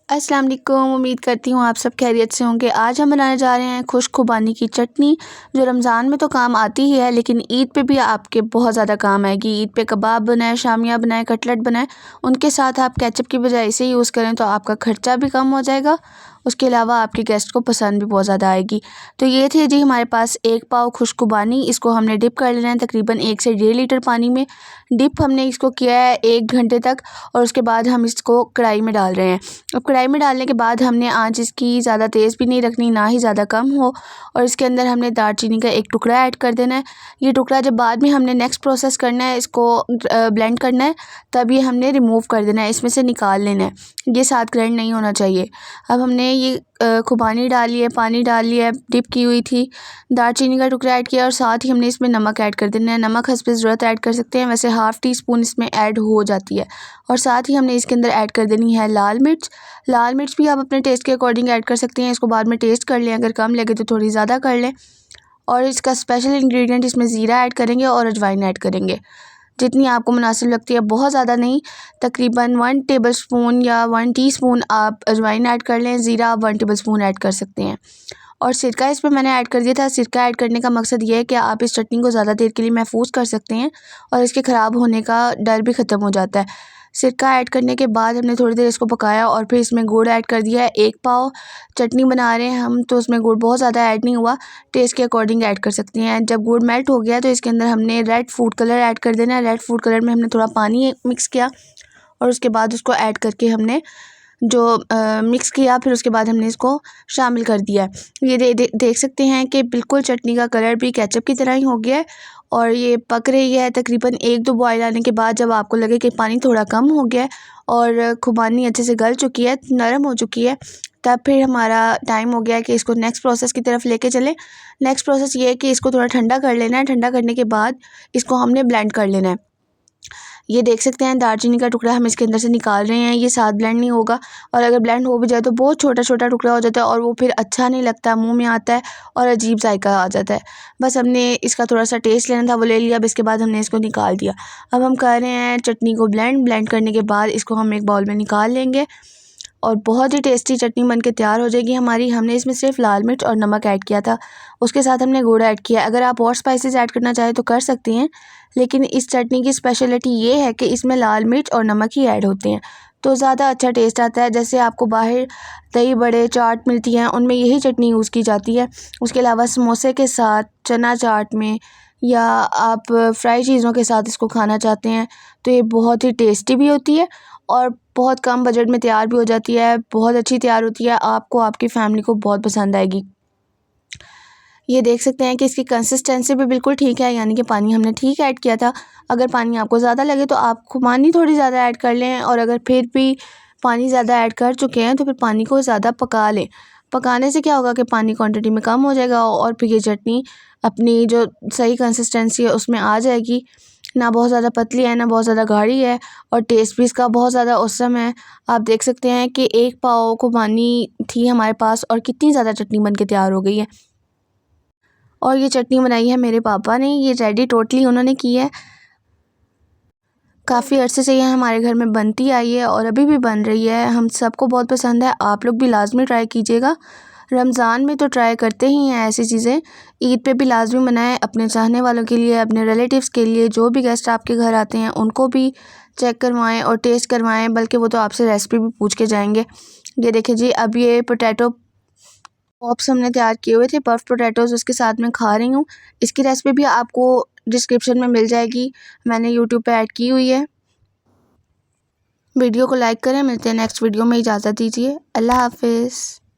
अस्सलाम वालेकुम। उम्मीद करती हूँ आप सब खैरियत से होंगे। आज हम बनाने जा रहे हैं खुश्क खुबानी की चटनी, जो रमज़ान में तो काम आती ही है लेकिन ईद पे भी आपके बहुत ज़्यादा काम आएगी। ईद पे कबाब बनाएं, शामिया बनाएं, कटलेट बनाएं, उनके साथ आप केचप की बजाय इसे यूज़ करें तो आपका खर्चा भी कम हो जाएगा। उसके अलावा आपके गेस्ट को पसंद भी बहुत ज़्यादा आएगी। तो ये थे जी हमारे पास 1 पाव खुश्क खुबानी। इसको हमने डिप कर लेना है तकरीबन 1 से 1.5 लीटर पानी में। डिप हमने इसको किया है 1 घंटे तक और उसके बाद हम इसको कढ़ाई में डाल रहे हैं। अब कढ़ाई में डालने के बाद हमने आंच इसकी ज़्यादा तेज़ भी नहीं रखनी, ना ही ज़्यादा कम हो, और इसके अंदर हमने दालचीनी का 1 टुकड़ा ऐड कर देना है। ये टुकड़ा जब बाद में हमने नेक्स्ट प्रोसेस करना है, इसको ब्लेंड करना है, तब ये हमने रिमूव कर देना है, इसमें से निकाल लेना है। ये साथ ग्राइंड नहीं होना चाहिए। अब हमने ये खुबानी डाली है, पानी डाल लिया है, डिप की हुई थी, दालचीनी का टुकड़ा ऐड किया और साथ ही हमने इसमें नमक ऐड कर देना है। नमक हस्ब ज़रूरत ऐड कर सकते हैं, वैसे हाफ़ टी स्पून इसमें ऐड हो जाती है। और साथ ही हमने इसके अंदर ऐड कर देनी है लाल मिर्च। लाल मिर्च भी आप अपने टेस्ट के अकॉर्डिंग ऐड कर सकते हैं, इसको बाद में टेस्ट कर लें, अगर कम लगे तो थोड़ी ज़्यादा कर लें। और इसका स्पेशल इंग्रेडिएंट इसमें ज़ीरा ऐड करेंगे और अजवाइन ऐड करेंगे, जितनी आपको मुनासिब लगती है, बहुत ज़्यादा नहीं। तकरीबन 1 टेबलस्पून या 1 टीस्पून आप अजवाइन ऐड कर लें, ज़ीरा आप 1 टेबलस्पून ऐड कर सकते हैं। और सिरका इसमें मैंने ऐड कर दिया था। सिरका ऐड करने का मकसद ये है कि आप इस चटनी को ज़्यादा देर के लिए महफूज कर सकते हैं और इसके ख़राब होने का डर भी ख़त्म हो जाता है। सिरका ऐड करने के बाद हमने थोड़ी देर इसको पकाया और फिर इसमें गुड़ ऐड कर दिया है। 1 पाव चटनी बना रहे हैं हम, तो उसमें गुड़ बहुत ज़्यादा ऐड नहीं हुआ, टेस्ट के अकॉर्डिंग ऐड कर सकते हैं। जब गुड़ मेल्ट हो गया तो इसके अंदर हमने रेड फूड कलर ऐड कर देना है। रेड फूड कलर में हमने थोड़ा पानी मिक्स किया और उसके बाद उसको ऐड करके हमने जो मिक्स किया, फिर उसके बाद हमने इसको शामिल कर दिया है। ये देख सकते हैं कि बिल्कुल चटनी का कलर भी केचप की तरह ही हो गया है और ये पक रही है। तकरीबन 1-2 बॉयल आने के बाद जब आपको लगे कि पानी थोड़ा कम हो गया है और खुबानी अच्छे से गल चुकी है, नरम हो चुकी है, तब फिर हमारा टाइम हो गया है कि इसको नेक्स्ट प्रोसेस की तरफ लेके चलें। नेक्स्ट प्रोसेस ये है कि इसको थोड़ा ठंडा कर लेना है। ठंडा करने के बाद इसको हमने ब्लेंड कर लेना है। ये देख सकते हैं दालचीनी का टुकड़ा हम इसके अंदर से निकाल रहे हैं, ये साथ ब्लेंड नहीं होगा, और अगर ब्लेंड हो भी जाए तो बहुत छोटा छोटा टुकड़ा हो जाता है और वो फिर अच्छा नहीं लगता, मुंह में आता है और अजीब जायका आ जाता है। बस हमने इसका थोड़ा सा टेस्ट लेना था, वो ले लिया। अब इसके बाद हमने इसको निकाल दिया। अब हम कर रहे हैं चटनी को ब्लेंड करने के बाद इसको हम एक बाउल में निकाल लेंगे और बहुत ही टेस्टी चटनी बन के तैयार हो जाएगी हमारी। हमने इसमें सिर्फ लाल मिर्च और नमक ऐड किया था, उसके साथ हमने गुड़ ऐड किया। अगर आप और स्पाइसेस ऐड करना चाहें तो कर सकते हैं, लेकिन इस चटनी की स्पेशलिटी ये है कि इसमें लाल मिर्च और नमक ही ऐड होते हैं, तो ज़्यादा अच्छा टेस्ट आता है। जैसे आपको बाहर दही बड़े चाट मिलती हैं, उनमें यही चटनी यूज़ की जाती है। उसके अलावा समोसे के साथ, चना चाट में, या आप फ्राई चीज़ों के साथ इसको खाना चाहते हैं तो ये बहुत ही टेस्टी भी होती है और बहुत कम बजट में तैयार भी हो जाती है। बहुत अच्छी तैयार होती है, आपको, आपकी फैमिली को बहुत पसंद आएगी। ये देख सकते हैं कि इसकी कंसिस्टेंसी भी बिल्कुल ठीक है, यानी कि पानी हमने ठीक ऐड किया था। अगर पानी आपको ज़्यादा लगे तो आप खुबानी थोड़ी ज़्यादा ऐड कर लें, और अगर फिर भी पानी ज़्यादा ऐड कर चुके हैं तो फिर पानी को ज़्यादा पका लें। पकाने से क्या होगा कि पानी क्वांटिटी में कम हो जाएगा और फिर ये चटनी अपनी जो सही कंसिस्टेंसी है उसमें आ जाएगी। ना बहुत ज़्यादा पतली है, ना बहुत ज़्यादा गाढ़ी है, और टेस्ट भी इसका बहुत ज़्यादा औसम है। आप देख सकते हैं कि 1 पाव खुबानी थी हमारे पास और कितनी ज़्यादा चटनी बन के तैयार हो गई है। और ये चटनी बनाई है मेरे पापा ने, ये रेडी टोटली उन्होंने की है। काफ़ी अरसे से ये हमारे घर में बनती आई है और अभी भी बन रही है। हम सबको बहुत पसंद है, आप लोग भी लाजमी ट्राई कीजिएगा। रमज़ान में तो ट्राई करते ही हैं ऐसी चीज़ें, ईद पे भी लाजमी बनाएं अपने चाहने वालों के लिए, अपने रिलेटिव्स के लिए। जो भी गेस्ट आपके घर आते हैं उनको भी चेक करवाएं और टेस्ट करवाएं, बल्कि वो तो आपसे रेसिपी भी पूछ के जाएंगे। ये देखिए जी, अब ये पोटैटो पॉप्स हमने तैयार किए हुए थे, पफ पोटैटोज़, उसके साथ मैं खा रही हूँ। इसकी रेसिपी भी आपको डिस्क्रिप्शन में मिल जाएगी, मैंने यूट्यूब पे ऐड की हुई है। वीडियो को लाइक करें, मिलते हैं नेक्स्ट वीडियो में, इजाज़त दीजिए, अल्लाह हाफ़िज़।